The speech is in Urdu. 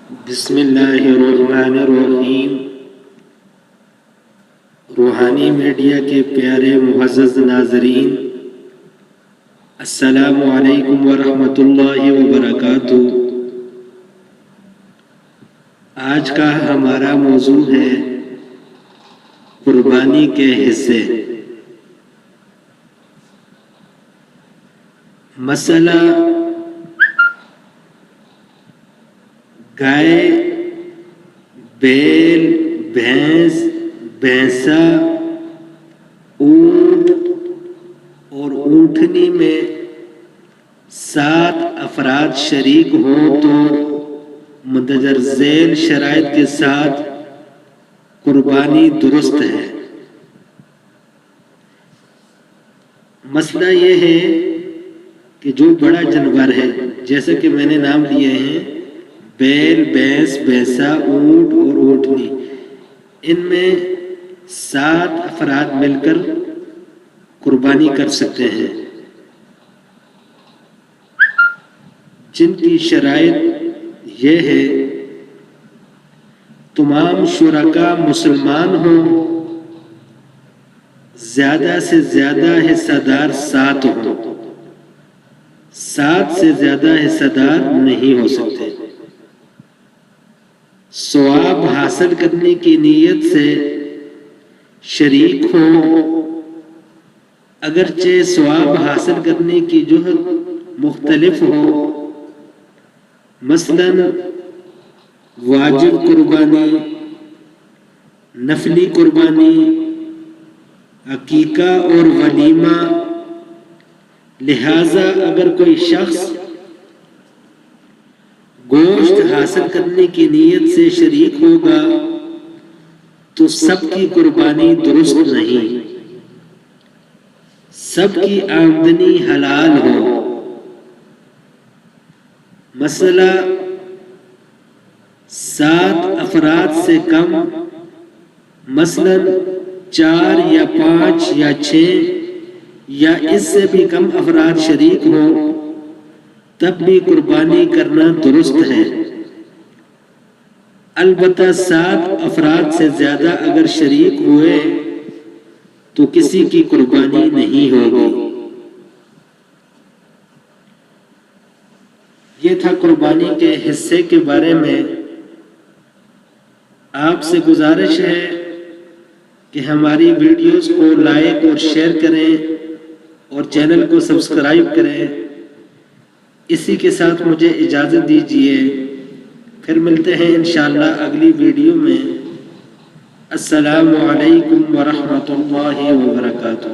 بسم اللہ الرحمن الرحیم۔ روحانی میڈیا کے پیارے معزز ناظرین، السلام علیکم ورحمۃ اللہ وبرکاتہ۔ آج کا ہمارا موضوع ہے قربانی کے حصے۔ مسئلہ گائے، بیل، بھینس، بھینسا، اونٹ اور اونٹنی میں 7 افراد شریک ہوں تو مندرجہ ذیل شرائط کے ساتھ قربانی درست ہے۔ مسئلہ یہ ہے کہ جو بڑا جانور ہے، جیسے کہ میں نے نام لیے ہیں بیل، بھینس، بھینسا، اونٹ اور اونٹنی، ان میں 7 افراد مل کر قربانی کر سکتے ہیں، جن کی شرائط یہ ہے: تمام شرکا مسلمان ہوں، زیادہ سے زیادہ حصہ دار 7 ہوں، 7 سے زیادہ حصہ دار نہیں ہو سکتے، ثواب حاصل کرنے کی نیت سے شریک ہوں، اگرچہ ثواب حاصل کرنے کی جہت مختلف ہو، مثلا واجب قربانی، نفلی قربانی، عقیقہ اور ولیمہ۔ لہذا اگر کوئی شخص گوشت حاصل کرنے کی نیت سے شریک ہوگا تو سب کی قربانی درست نہیں، سب کی آمدنی حلال ہو۔ مسئلہ 7 افراد سے کم، مثلا 4 یا 5 یا 6 یا اس سے بھی کم افراد شریک ہوں، تب بھی قربانی کرنا درست ہے۔ البتہ 7 افراد سے زیادہ اگر شریک ہوئے تو کسی کی قربانی نہیں ہوگی۔ یہ تھا قربانی کے حصے کے بارے میں۔ آپ سے گزارش ہے کہ ہماری ویڈیوز کو لائک اور شیئر کریں اور چینل کو سبسکرائب کریں۔ اسی کے ساتھ مجھے اجازت دیجیے، پھر ملتے ہیں انشاءاللہ اگلی ویڈیو میں۔ السلام علیکم ورحمۃ اللہ وبرکاتہ۔